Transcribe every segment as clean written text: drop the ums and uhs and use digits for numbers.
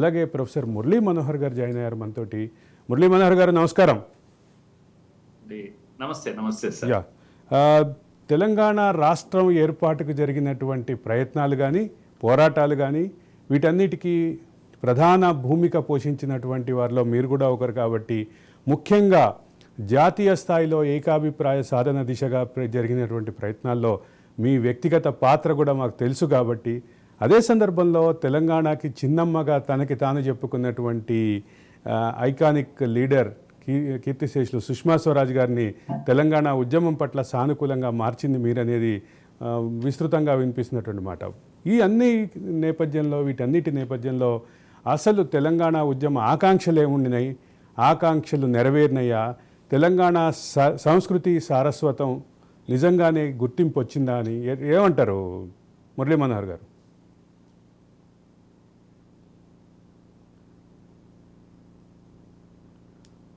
అలాగే ప్రొఫెసర్ మురళీ మనోహర్ గారు జాయిన్ అయ్యారు మనతోటి. మురళీ మనోహర్ గారు నమస్కారం. నమస్తే. నమస్తే సార్. యా తెలంగాణ రాష్ట్రం ఏర్పాటుకు జరిగినటువంటి ప్రయత్నాలు కానీ పోరాటాలు కానీ వీటన్నిటికీ ప్రధాన భూమిక పోషించినటువంటి వారిలో మీరు కూడా ఒకరు కాబట్టి, ముఖ్యంగా జాతీయ స్థాయిలో ఏకాభిప్రాయ సాధన దిశగా జరిగినటువంటి ప్రయత్నాల్లో మీ వ్యక్తిగత పాత్ర కూడా మాకు తెలుసు కాబట్టి, అదే సందర్భంలో తెలంగాణకి చిన్నమ్మగా తనకి తాను చెప్పుకున్నటువంటి ఐకానిక్ లీడర్ కీర్తిశేషులు సుష్మా స్వరాజ్ గారిని తెలంగాణ ఉద్యమం పట్ల సానుకూలంగా మార్చింది మీరనేది విస్తృతంగా వినిపిస్తున్నటువంటి మాట. ఈ అన్ని నేపథ్యంలో, వీటన్నిటి నేపథ్యంలో అసలు తెలంగాణ ఉద్యమ ఆకాంక్షలు ఏముండినాయి, ఆకాంక్షలు నెరవేరినయ్యా, తెలంగాణ సంస్కృతి సారస్వతం నిజంగానే గుర్తింపు వచ్చిందా అని ఏమంటారు మురళీ మనోహర్ గారు?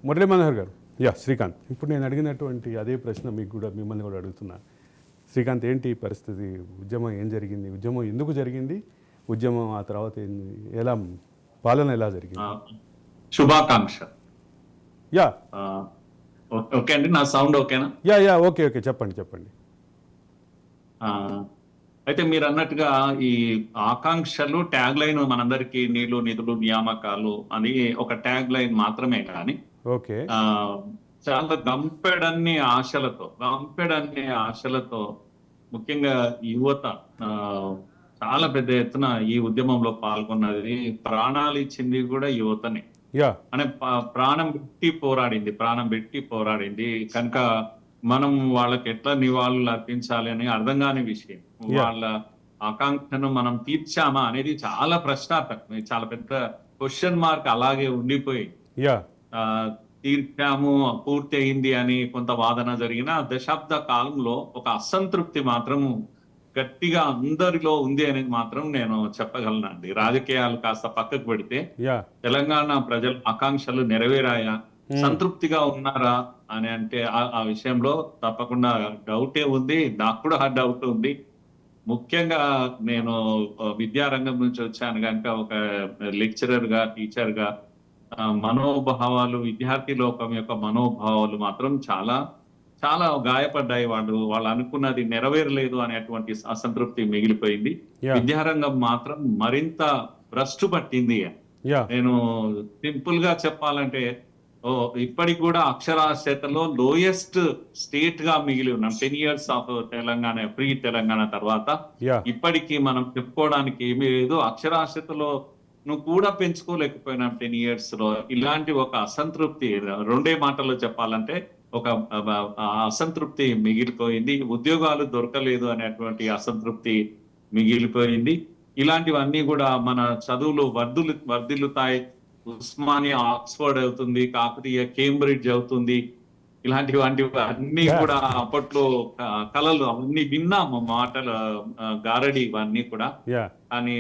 మురళీ మనోహర్ గారు. శ్రీకాంత్, ఇప్పుడు నేను అడిగినటువంటి అదే ప్రశ్న మీకు కూడా మిమ్మల్ని కూడా అడుగుతున్నా. శ్రీకాంత్, ఏంటి పరిస్థితి? ఉద్యమం ఏం జరిగింది? ఉద్యమం ఎందుకు జరిగింది? ఉద్యమం ఆ తర్వాత ఎలా పాలన ఎలా జరిగింది? శుభాకాంక్ష. ఓకే అండి, నా సౌండ్ ఓకేనా? ఓకే చెప్పండి. అయితే మీరు అన్నట్టుగా ఈ ఆకాంక్షలు ట్యాగ్ లైన్ మనందరికీ నీళ్లు నిధులు నియామకాలు అని ఒక ట్యాగ్ లైన్ మాత్రమే కానీ ఓకే చాలా గంపెడన్ని ఆశలతో ముఖ్యంగా యువత చాలా పెద్ద ఎత్తున ఈ ఉద్యమంలో పాల్గొన్నది. ప్రాణాలు ఇచ్చింది కూడా యువతని. అంటే ప్రాణం పెట్టి పోరాడింది కనుక మనం వాళ్ళకి ఎట్లా నివాళులు అర్పించాలి అని అర్థం కాని విషయం. వాళ్ళ ఆకాంక్షను మనం తీర్చామా అనేది చాలా ప్రశ్నార్థకం, చాలా పెద్ద క్వశ్చన్ మార్క్ అలాగే ఉండిపోయింది. తీర్చాము, పూర్తి అయింది అని కొంత వాదన జరిగిన దశాబ్ద కాలంలో ఒక అసంతృప్తి మాత్రం గట్టిగా అందరిలో ఉంది అనేది మాత్రం నేను చెప్పగలనండి. రాజకీయాలు కాస్త పక్కకు పెడితే తెలంగాణ ప్రజల ఆకాంక్షలు నెరవేరాయా, సంతృప్తిగా ఉన్నారా అని అంటే ఆ విషయంలో తప్పకుండా డౌటే ఉంది. నాకు కూడా ఆ డౌట్ ఉంది. ముఖ్యంగా నేను విద్యారంగం నుంచి వచ్చాను కనుక ఒక లెక్చరర్ గా, టీచర్ గా మనోభావాలు, విద్యార్థి లోకం యొక్క మనోభావాలు మాత్రం చాలా చాలా గాయపడ్డాయి. వాళ్ళు అనుకున్నది నెరవేరలేదు అనేటువంటి అసంతృప్తి మిగిలిపోయింది. విద్యారంగం మాత్రం మరింత భ్రష్టు పట్టింది. నేను సింపుల్ గా చెప్పాలంటే ఇప్పటికి కూడా అక్షరాస్యతలో లోయెస్ట్ స్టేట్ గా మిగిలి ఉన్నాం. 10 years of Telangana, free Telangana తర్వాత ఇప్పటికీ మనం చెప్పుకోవడానికి ఏమీ లేదు. అక్షరాస్యతలో నువ్వు కూడా పెంచుకోలేకపోయినాం 10 years లో. ఇలాంటి ఒక అసంతృప్తి, రెండే మాటల్లో చెప్పాలంటే ఒక అసంతృప్తి మిగిలిపోయింది. ఉద్యోగాలు దొరకలేదు అనేటువంటి అసంతృప్తి మిగిలిపోయింది. ఇలాంటివన్నీ కూడా మన చదువులు వర్ధిల్లుతాయి. ఉస్మానియా ఆక్స్ఫర్డ్ అవుతుంది, కాకతీయ కేంబ్రిడ్జ్ అవుతుంది. ఇలాంటివి అన్ని కూడా అప్పట్లో కళలు అవన్నీ విన్నాము, మాటలు గారడి ఇవన్నీ కూడా. కానీ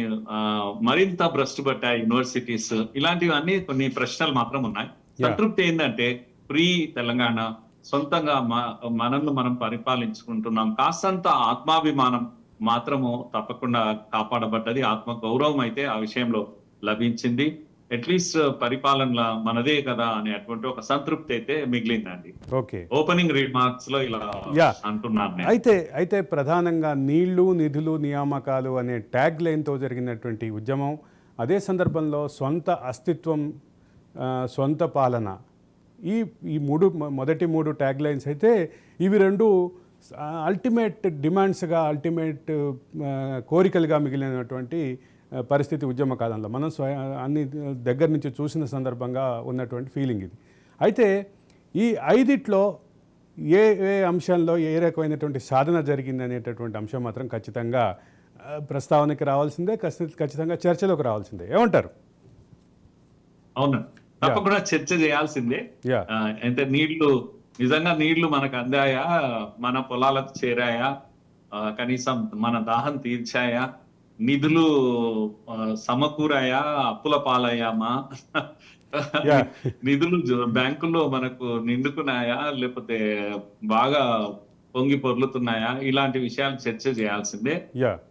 మరింత భ్రష్టు పట్టాయి యూనివర్సిటీస్. ఇలాంటివన్నీ కొన్ని ప్రశ్నలు మాత్రం ఉన్నాయి. సంతృప్తి ఏంటంటే ఫ్రీ తెలంగాణ, సొంతంగా మనల్ని మనం పరిపాలించుకుంటున్నాం. కాస్తంత ఆత్మాభిమానం మాత్రము తప్పకుండా కాపాడబడ్డది. ఆత్మ గౌరవం అయితే ఆ విషయంలో లభించింది. అట్లీస్ట్ పరిపాలన మనదే కదా అనేటువంటి ఒక సంతృప్తి అయితే మిగిలిందండి. ఓకే, ఓపెనింగ్ రిమార్క్స్ లో ఇలా అంటున్నాను. అయితే ప్రధానంగా నీళ్లు నిధులు నియామకాలు అనే ట్యాగ్ లైన్ తో జరిగినటువంటి ఉద్యమం, అదే సందర్భంలో సొంత అస్తిత్వం, సొంత పాలన, ఈ మొదటి మూడు ట్యాగ్ లైన్స్ అయితే ఇవి రెండు అల్టిమేట్ డిమాండ్స్గా, అల్టిమేట్ కోరికలుగా మిగిలినటువంటి పరిస్థితి ఉద్యమ కాలంలో మనం అన్ని దగ్గర నుంచి చూసిన సందర్భంగా ఉన్నటువంటి ఫీలింగ్ ఇది. అయితే ఈ ఐదిట్లో ఏ అంశంలో ఏ రకమైనటువంటి సాధన జరిగింది అనేటటువంటి అంశం మాత్రం ఖచ్చితంగా ప్రస్తావనకి రావాల్సిందే, ఖచ్చితంగా చర్చలోకి రావాల్సిందే. ఏమంటారు? అవును, తప్పకుండా చర్చ చేయాల్సిందే. అంటే నిజంగా నీళ్లు మనకు అందాయా, మన పొలాలకు చేరాయా, కనీసం మన దాహం తీర్చాయా, నిధులు సమకూరాయా, అప్పుల పాలయ్యామా, నిధులు బ్యాంకుల్లో మనకు నిండుకున్నాయా, లేకపోతే బాగా పొంగి పొర్లుతున్నాయా, ఇలాంటి విషయాలు చర్చ చేయాల్సిందే.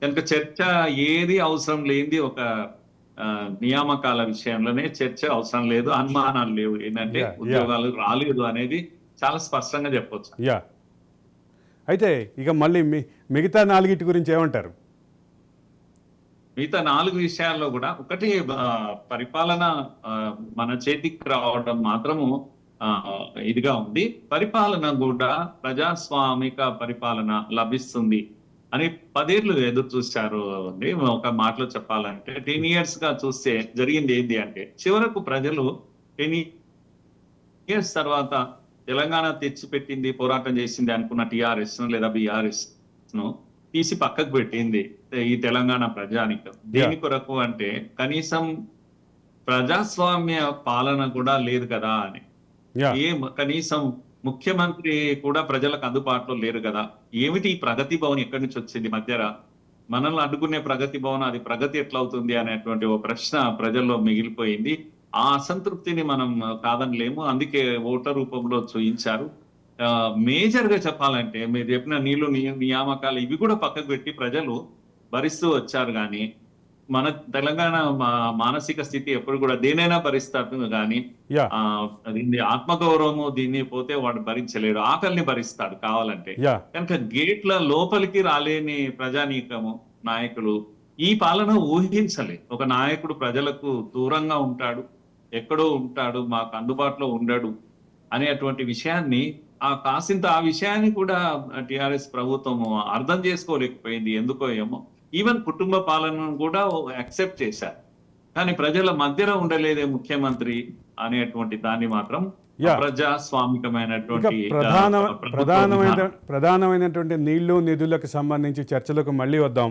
కనుక చర్చ ఏది అవసరం లేనిది ఒక నియామకాల విషయంలోనే చర్చ అవసరం లేదు, అనుమానాలు లేవు. ఏంటంటే Yeah, yeah. ఉద్యోగాలు రాలేదు అనేది చాలా స్పష్టంగా చెప్పొచ్చు. యా, అయితే ఇక మళ్ళీ మిగతా నాలుగిటి గురించి ఏమంటారు? మిగతా 4 విషయాల్లో కూడా ఒకటి పరిపాలన మన చేతికి రావడం మాత్రము ఇదిగా ఉంది. పరిపాలన కూడా ప్రజాస్వామిక పరిపాలన లభిస్తుంది అని 10 ఏళ్ళు ఎదురు చూశారు అండి. ఒక మాటలో చెప్పాలంటే 10 years గా చూస్తే జరిగింది ఏంటి అంటే, చివరకు ప్రజలు 10 years తర్వాత తెలంగాణ తెచ్చిపెట్టింది, పోరాటం చేసింది అనుకున్న టిఆర్ఎస్ లేదా బిఆర్ఎస్ ను తీసి పక్కకు పెట్టింది ఈ తెలంగాణ ప్రజానికం. దేని కొరకు అంటే కనీసం ప్రజాస్వామ్య పాలన కూడా లేదు కదా అని. యా, కనీసం ముఖ్యమంత్రి కూడా ప్రజలకు అందుబాటులో లేరు కదా. ఏమిటి ఈ ప్రగతి భవన్ ఎక్కడి నుంచి వచ్చింది మధ్యన? మనల్ని అడ్డుకునే ప్రగతి భవన్, అది ప్రగతి ఎట్లా అవుతుంది అనేటువంటి ఒక ప్రశ్న ప్రజల్లో మిగిలిపోయింది. ఆ అసంతృప్తిని మనం కాదనలేము. అందుకే ఓటర్ రూపంలో చూయించారు. మేజర్ గా చెప్పాలంటే మీరు చెప్పిన నియామకాలు ఇవి కూడా పక్కకు పెట్టి ప్రజలు భరిస్తూ వచ్చారు. కానీ మన తెలంగాణ మానసిక స్థితి ఎప్పుడు కూడా దేనైనా భరిస్తాడు కానీ యా, దీన్ని ఆత్మగౌరవము దీన్ని పోతే వాడు భరించలేడు, ఆకలిని భరిస్తాడు కావాలంటే. యా, కనుక గేట్ల లోపలికి రాలేని ప్రజానీకము నాయకులు ఈ పాలన ఊహించలేదు. ఒక నాయకుడు ప్రజలకు దూరంగా ఉంటాడు, ఎక్కడో ఉంటాడు, మాకు అందుబాటులో ఉండడు అనేటువంటి విషయాన్ని ఆ విషయాన్ని కూడా టిఆర్ఎస్ ప్రభుత్వం అర్థం చేసుకోలేకపోయింది. ఎందుకో ఏమో. ఈవెన్ కుటుంబ పాలనను కూడా యాక్సెప్ట్ చేశారు, కానీ ప్రజల మధ్యలో ఉండలేదే ముఖ్యమంత్రి అనేటువంటి దాన్ని మాత్రం యా. ఇక ప్రజాస్వామికమైనటువంటి ప్రభుత్వ విధానం. ప్రధానమైనటువంటి నీళ్లు నిధులకు సంబంధించి చర్చలకు మళ్ళీ వద్దాం.